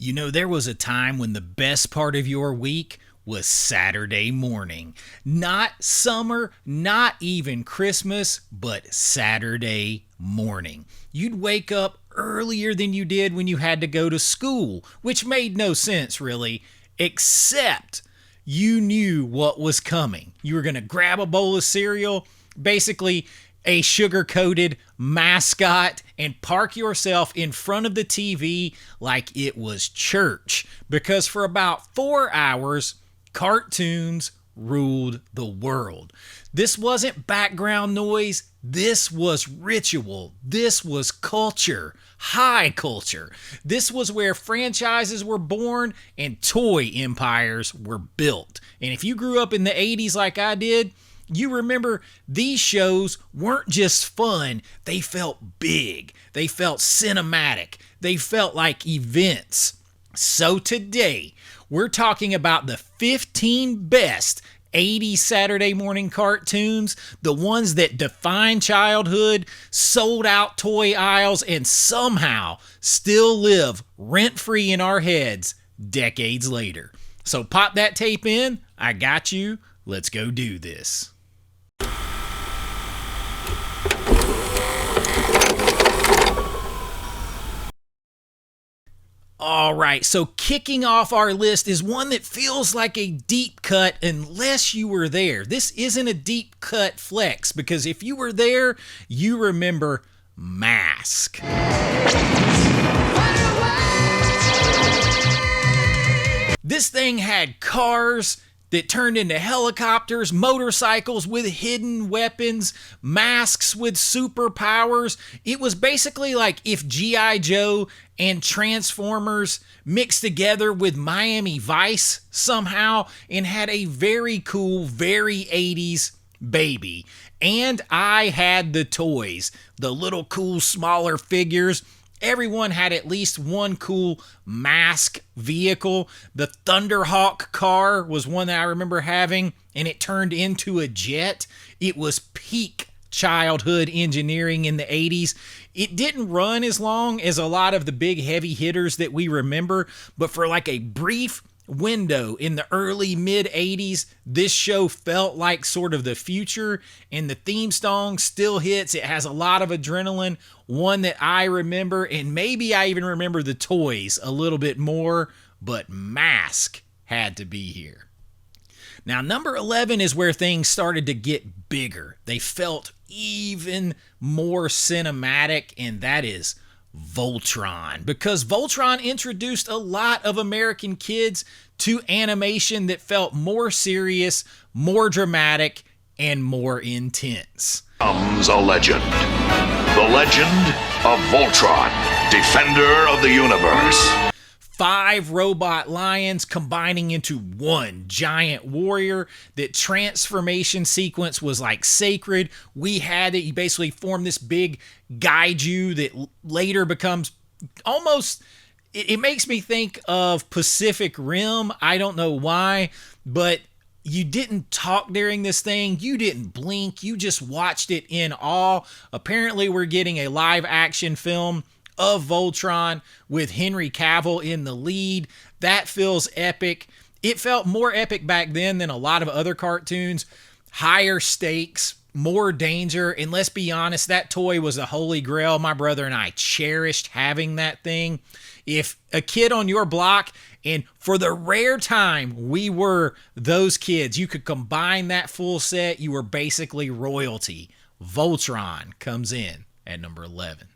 You know, there was a time when the best part of your week was Saturday morning. Not summer, not even Christmas, but Saturday morning. You'd wake up earlier than you did when you had to go to school, which made no sense really, except you knew what was coming. You were going to grab a bowl of cereal, basically a sugar-coated mascot, and park yourself in front of the TV like it was church. Because for about 4 hours, cartoons ruled the world. This wasn't background noise. This was ritual. This was culture. High culture. This was where franchises were born and toy empires were built. And if you grew up in the 80s like I did, you remember these shows weren't just fun, they felt big, they felt cinematic, they felt like events. So today, we're talking about the 15 best 80s Saturday morning cartoons, the ones that defined childhood, sold out toy aisles, and somehow still live rent-free in our heads decades later. So pop that tape in, I got you, let's go do this. All right, so kicking off our list is one that feels like a deep cut unless you were there. This isn't a deep cut flex because if you were there, you remember M.A.S.K. This thing had cars that turned into helicopters, motorcycles with hidden weapons, masks with superpowers. It was basically like if G.I. Joe and Transformers mixed together with Miami Vice somehow and had a very cool, very 80s baby. And I had the toys, the little cool smaller figures. Everyone had at least one cool M.A.S.K. vehicle. The Thunderhawk car was one that I remember having, and it turned into a jet. It was peak childhood engineering in the 80s. It didn't run as long as a lot of the big heavy hitters that we remember, but for like a brief window in the early mid 80s, this show felt like sort of the future, and the theme song still hits. It has a lot of adrenaline, one that I remember, and maybe I even remember the toys a little bit more, but M.A.S.K. had to be here. Now, number 11 is where things started to get bigger. They felt even more cinematic, and that is Voltron, because Voltron introduced a lot of American kids to animation that felt more serious, more dramatic, and more intense. Comes a legend. The legend of Voltron, defender of the universe. 5 robot lions combining into one giant warrior. That transformation sequence was like sacred. We had it. You basically form this big gaiju that later becomes almost, it makes me think of Pacific Rim. I don't know why, but you didn't talk during this thing. You didn't blink. You just watched it in awe. Apparently, we're getting a live action film of Voltron with Henry Cavill in the lead. That feels epic. It felt more epic back then than a lot of other cartoons. Higher stakes, more danger, and let's be honest, that toy was the holy grail. My brother and I cherished having that thing. If a kid on your block, and for the rare time we were those kids, you could combine that full set, you were basically royalty. Voltron comes in at number 11.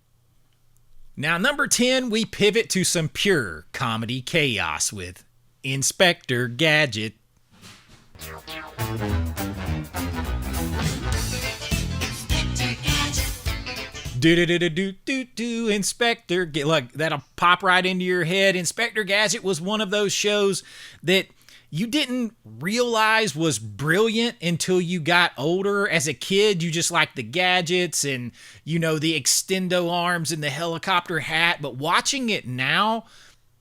Now, number 10, we pivot to some pure comedy chaos with Inspector Gadget. Do Inspector Gadget. Look, that'll pop right into your head. Inspector Gadget was one of those shows that you didn't realize was brilliant until you got older. As a kid, you just liked the gadgets and, you know, the extendo arms and the helicopter hat. But watching it now,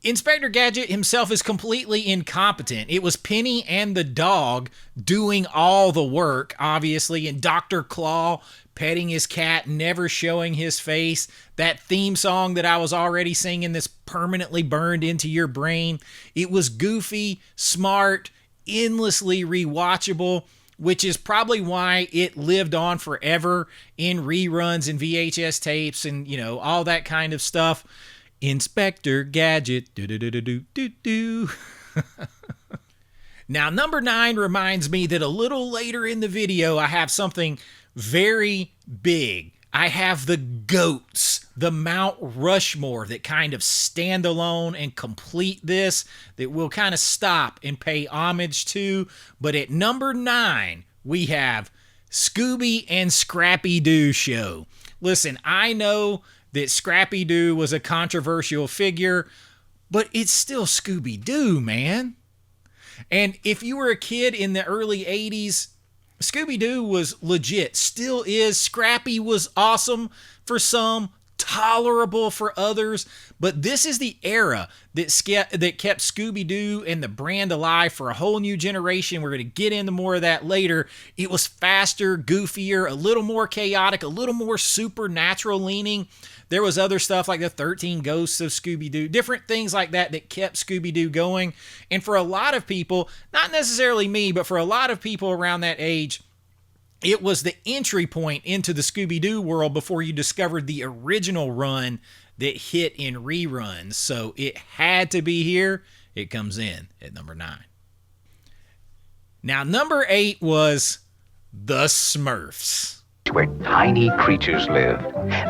Inspector Gadget himself is completely incompetent. It was Penny and the dog doing all the work, obviously, and Dr. Claw petting his cat, never showing his face. That theme song that I was already singing that's permanently burned into your brain. It was goofy, smart, endlessly rewatchable, which is probably why it lived on forever in reruns and VHS tapes and, all that kind of stuff. Inspector Gadget. Do-do-do-do-do-do. Now, number 9 reminds me that a little later in the video, I have something very big. I have the goats, the Mount Rushmore that kind of stand alone and complete this, that we'll kind of stop and pay homage to. But at number 9, we have Scooby and Scrappy-Doo show. Listen, I know that Scrappy-Doo was a controversial figure, but it's still Scooby-Doo, man. And if you were a kid in the early 80s, Scooby-Doo was legit, still is. Scrappy was awesome for some, tolerable for others, but this is the era that kept Scooby-Doo and the brand alive for a whole new generation. We're going to get into more of that later. It was faster, goofier, a little more chaotic, a little more supernatural leaning. There was other stuff like the 13 Ghosts of Scooby-Doo, different things like that that kept Scooby-Doo going. And for a lot of people, not necessarily me, but for a lot of people around that age, it was the entry point into the Scooby-Doo world before you discovered the original run that hit in reruns. So it had to be here. It comes in at number 9. Now, number 8 was the Smurfs. Where tiny creatures lived.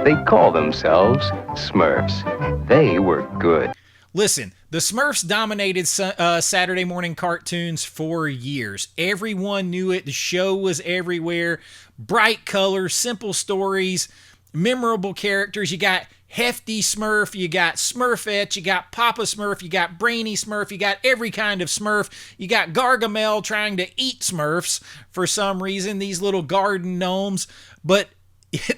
They call themselves Smurfs. They were good. Listen, the Smurfs dominated Saturday morning cartoons for years. Everyone knew it. The show was everywhere. Bright colors, simple stories, memorable characters. You got Hefty Smurf, you got Smurfette, you got Papa Smurf, you got Brainy Smurf, you got every kind of Smurf. You got Gargamel trying to eat Smurfs for some reason, these little garden gnomes. But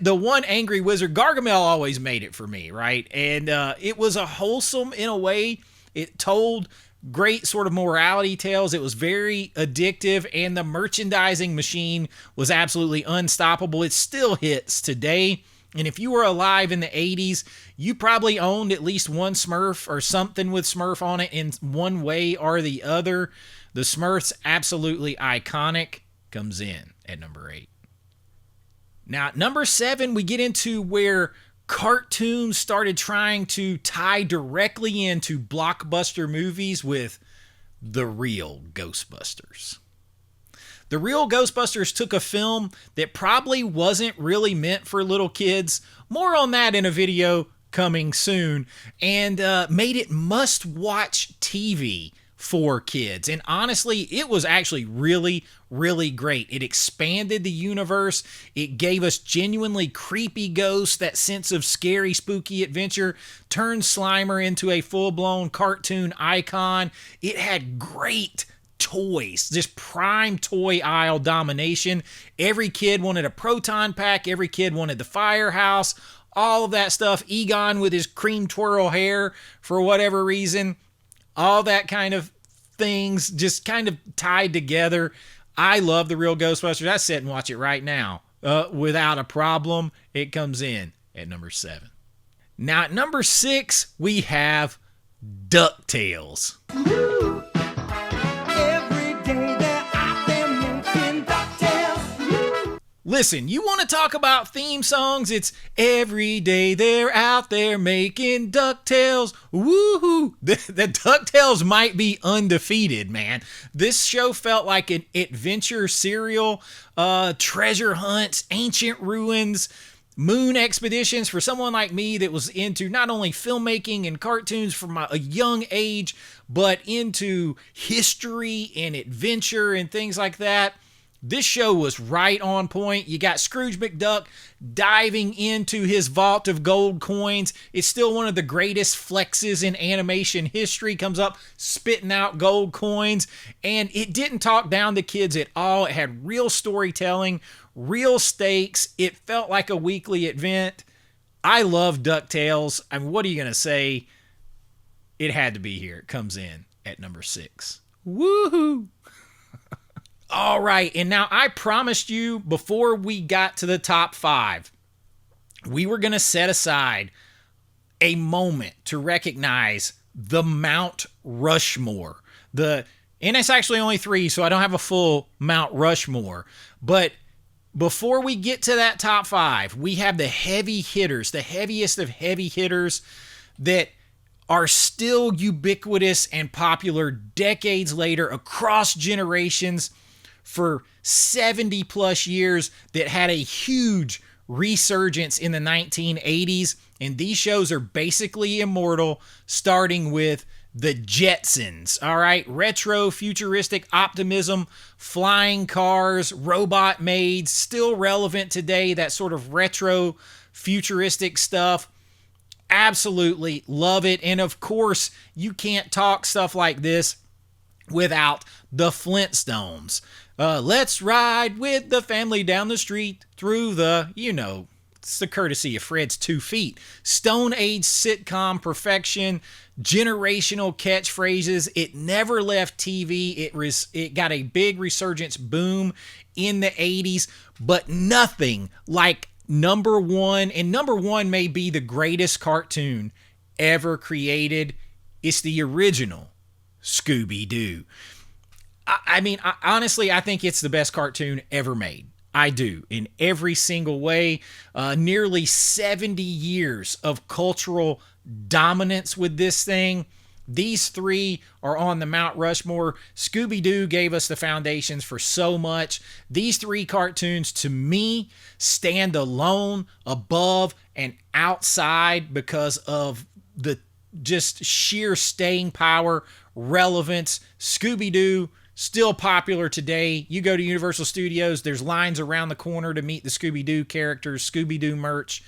the one angry wizard, Gargamel, always made it for me, right? And it was a wholesome in a way. It told great sort of morality tales. It was very addictive, and the merchandising machine was absolutely unstoppable. It still hits today. And if you were alive in the 80s, you probably owned at least one Smurf or something with Smurf on it in one way or the other. The Smurfs, absolutely iconic, comes in at number 8. Now, at number 7, we get into where cartoons started trying to tie directly into blockbuster movies with the Real Ghostbusters. The Real Ghostbusters took a film that probably wasn't really meant for little kids, more on that in a video coming soon, and made it must-watch TV for kids. And honestly, it was actually really, really great. It expanded the universe. It gave us genuinely creepy ghosts, that sense of scary, spooky adventure, turned Slimer into a full-blown cartoon icon. It had great toys, just prime toy aisle domination. Every kid wanted a proton pack. Every kid wanted the firehouse, all of that stuff. Egon with his cream twirl hair for whatever reason. All that kind of things just kind of tied together. I love the Real Ghostbusters. I sit and watch it right now without a problem. It comes in at number 7. Now at number 6, we have DuckTales. Listen, you want to talk about theme songs? It's every day they're out there making DuckTales. Woohoo! The DuckTales might be undefeated, man. This show felt like an adventure serial, treasure hunts, ancient ruins, moon expeditions for someone like me that was into not only filmmaking and cartoons from a young age, but into history and adventure and things like that. This show was right on point. You got Scrooge McDuck diving into his vault of gold coins. It's still one of the greatest flexes in animation history. Comes up spitting out gold coins. And it didn't talk down to kids at all. It had real storytelling, real stakes. It felt like a weekly event. I love DuckTales. I mean, what are you going to say? it had to be here. It comes in at number 6. Woohoo! All right, and now I promised you before we got to the top 5, we were going to set aside a moment to recognize the Mount Rushmore. And it's actually only 3, so I don't have a full Mount Rushmore. But before we get to that top 5, we have the heavy hitters, the heaviest of heavy hitters that are still ubiquitous and popular decades later across generations for 70 plus years, that had a huge resurgence in the 1980s. And these shows are basically immortal, starting with the Jetsons. All right, retro futuristic optimism, flying cars, robot maids, still relevant today, that sort of retro futuristic stuff. Absolutely love it. And of course, you can't talk stuff like this without the Flintstones. Let's ride with the family down the street through the, it's the courtesy of Fred's 2 feet. Stone Age sitcom perfection, generational catchphrases. It never left TV. It got a big resurgence boom in the 80s, but nothing like number 1. And number 1 may be the greatest cartoon ever created. It's the original Scooby-Doo. Honestly, I think it's the best cartoon ever made. I do, in every single way. Nearly 70 years of cultural dominance with this thing. These 3 are on the Mount Rushmore. Scooby-Doo gave us the foundations for so much. These 3 cartoons, to me, stand alone, above, and outside because of the just sheer staying power, relevance. Scooby-Doo, still popular today. You go to Universal Studios, there's lines around the corner to meet the Scooby-Doo characters, Scooby-Doo merch.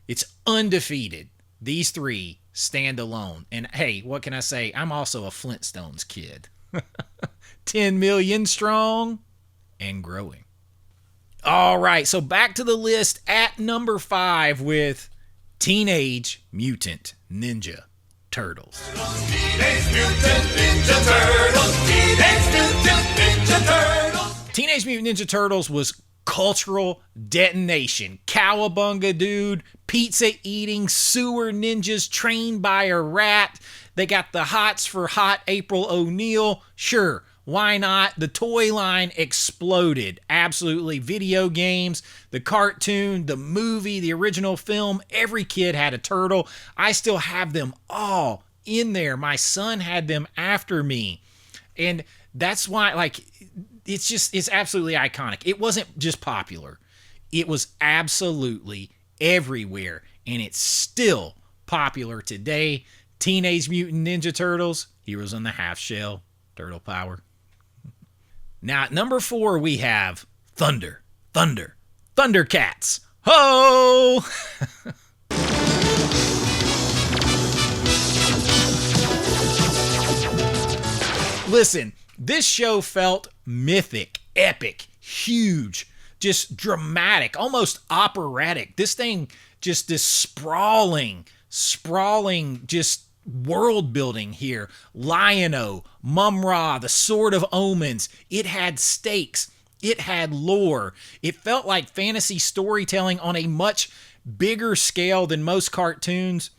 It's undefeated. These 3 stand alone. And hey, what can I say? I'm also a Flintstones kid. 10 million strong and growing. All right, so back to the list at number 5 with Teenage Mutant Ninja Turtles. Teenage Mutant Ninja Turtles. Teenage Mutant Ninja Turtles. Teenage Mutant Ninja Turtles was cultural detonation. Cowabunga dude, pizza eating sewer ninjas trained by a rat. They got the hots for hot April O'Neil. Sure, why not? The toy line exploded. Absolutely. Video games, the cartoon, the movie, the original film. Every kid had a turtle. I still have them all in there. My son had them after me. And that's why, it's absolutely iconic. It wasn't just popular. It was absolutely everywhere. And it's still popular today. Teenage Mutant Ninja Turtles, Heroes on the Half Shell, Turtle Power. Now, at number 4, we have Thundercats. Ho! Listen, this show felt mythic, epic, huge, just dramatic, almost operatic. This thing, just this sprawling, just world building here. Lion-O, Mum-Ra, the Sword of Omens. It had stakes. It had lore. It felt like fantasy storytelling on a much bigger scale than most cartoons.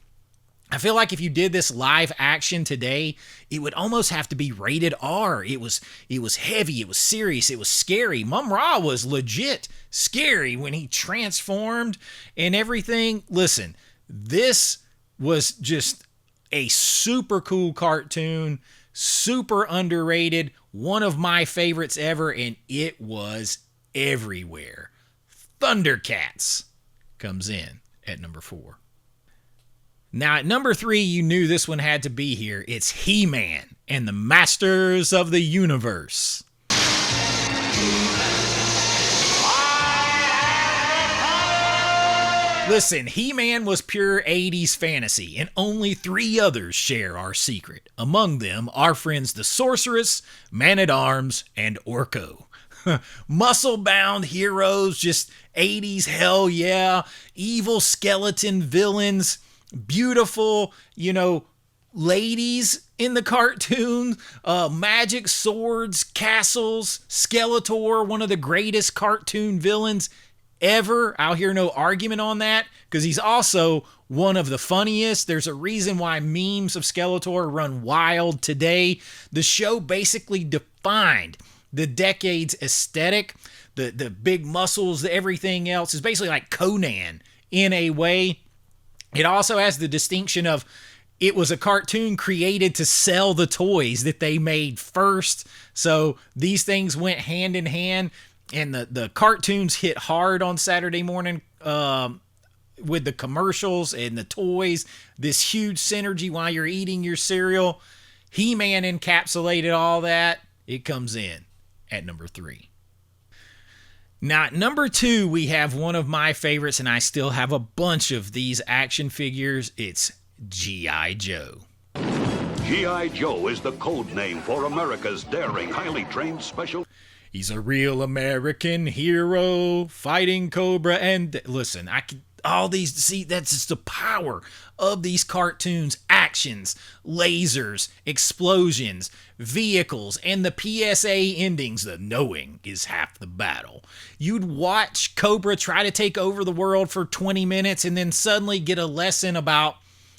I feel like if you did this live action today, it would almost have to be rated R. It was heavy, it was serious, it was scary. Mum-Ra was legit scary when he transformed and everything. Listen, this was just a super cool cartoon, super underrated, one of my favorites ever, and it was everywhere. Thundercats comes in at number 4. Now, at number 3, you knew this one had to be here. It's He-Man and the Masters of the Universe. Listen, He-Man was pure 80s fantasy, and only 3 others share our secret. Among them, our friends the Sorceress, Man-at-Arms, and Orko. Muscle-bound heroes, just 80s hell yeah, evil skeleton villains, beautiful, ladies in the cartoon, magic swords, castles, Skeletor, one of the greatest cartoon villains ever. I'll hear no argument on that, because he's also one of the funniest. There's a reason why memes of Skeletor run wild today. The show basically defined the decade's aesthetic. The big muscles, everything else is basically like Conan in a way. It also has the distinction of it was a cartoon created to sell the toys that they made first. So these things went hand in hand, and the cartoons hit hard on Saturday morning with the commercials and the toys. This huge synergy while you're eating your cereal. He-Man encapsulated all that. It comes in at number 3. Now, at number 2, we have one of my favorites, and I still have a bunch of these action figures. It's G.I. Joe. G.I. Joe is the code name for America's daring, highly trained special. He's a real American hero, fighting Cobra, and listen, that's just the power of these cartoons. Actions, lasers, explosions, vehicles, and the PSA endings. The knowing is half the battle. You'd watch Cobra try to take over the world for 20 minutes and then suddenly get a lesson about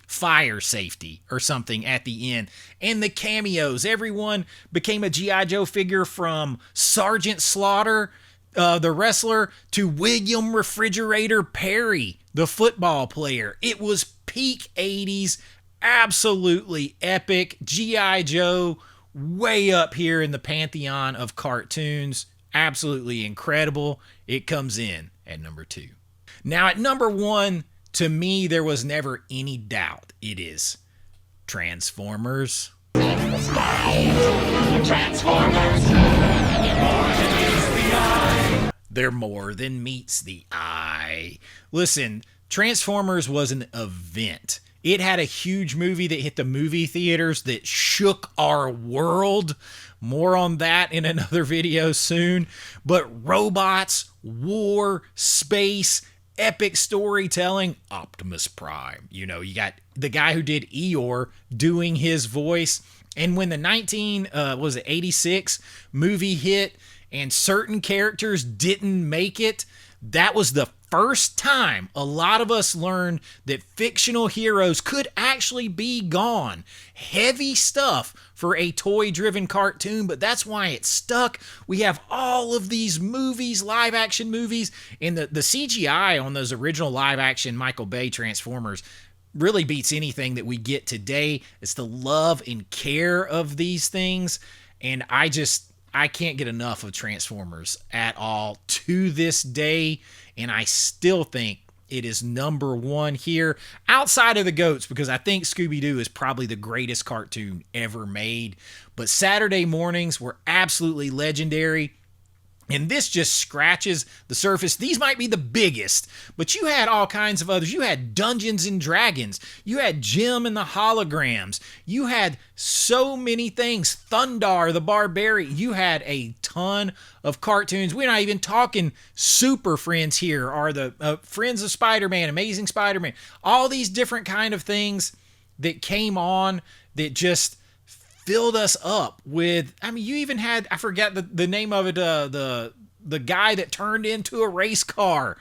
fire safety or something at the end. And the cameos, everyone became a G.I. Joe figure, from Sergeant Slaughter, the wrestler, to William Refrigerator Perry, the football player. It was peak 80s, absolutely epic. G.I. Joe, way up here in the pantheon of cartoons. Absolutely incredible. It comes in at number 2. Now at number 1, to me, there was never any doubt. It is Transformers. They're more than meets the eye. Listen, Transformers was an event. It had a huge movie that hit the movie theaters that shook our world. More on that in another video soon. But robots, war, space, epic storytelling, Optimus Prime. You know, you got the guy who did Eeyore doing his voice. And when the 86 movie hit and certain characters didn't make it, that was the first time a lot of us learned that fictional heroes could actually be gone. Heavy stuff for a toy-driven cartoon, but that's why it stuck. We have all of these movies, live-action movies, and the CGI on those original live-action Michael Bay Transformers really beats anything that we get today. It's the love and care of these things, and I can't get enough of Transformers at all to this day, and I still think it is number 1 here, outside of the GOATs, because I think Scooby-Doo is probably the greatest cartoon ever made. But Saturday mornings were absolutely legendary. And this just scratches the surface. These might be the biggest, but you had all kinds of others. You had Dungeons and Dragons. You had Jim and the Holograms. You had so many things. Thundar the Barbarian. You had a ton of cartoons. We're not even talking Super Friends here, or the Friends of Spider-Man, Amazing Spider-Man. All these different kind of things that came on that just filled us up with, you even had, I forget the name of it, the guy that turned into a race car.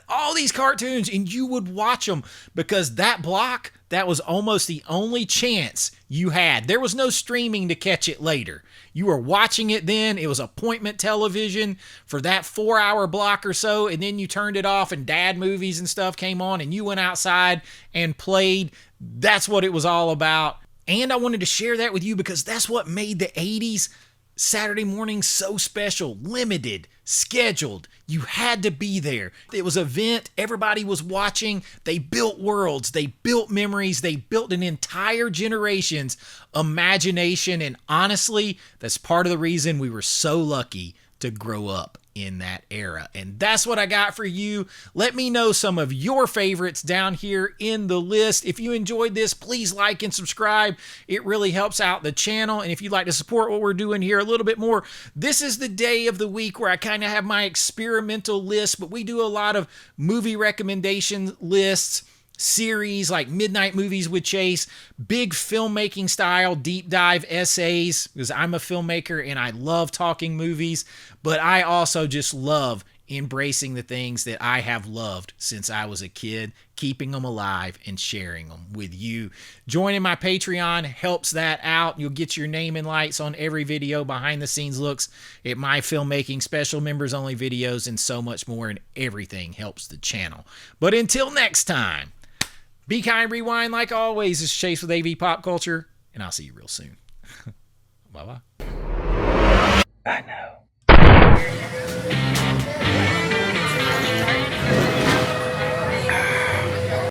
All these cartoons, and you would watch them because that block, that was almost the only chance you had. There was no streaming to catch it later. You were watching it then. It was appointment television for that 4-hour block or so, and then you turned it off and dad movies and stuff came on and you went outside and played. That's what it was all about. And I wanted to share that with you because that's what made the 80s Saturday morning so special. Limited, scheduled. You had to be there. It was an event. Everybody was watching. They built worlds. They built memories. They built an entire generation's imagination. And honestly, that's part of the reason we were so lucky to grow up in that era. And that's what I got for you. Let me know some of your favorites down here in the list. If you enjoyed this, please like and subscribe. It really helps out the channel. And if you'd like to support what we're doing here a little bit more, this is the day of the week where I kind of have my experimental list, but we do a lot of movie recommendation lists, series like Midnight Movies with Chase, big filmmaking style deep dive essays, because I'm a filmmaker and I love talking movies, but I also just love embracing the things that I have loved since I was a kid, keeping them alive and sharing them with you. Joining my Patreon helps that out. You'll get your name and lights on every video, behind the scenes looks at my filmmaking, special members only videos, and so much more, and everything helps the channel. But until next time, be kind, rewind like always. It's Chase with AV Pop Culture, and I'll see you real soon. Bye-bye. I know.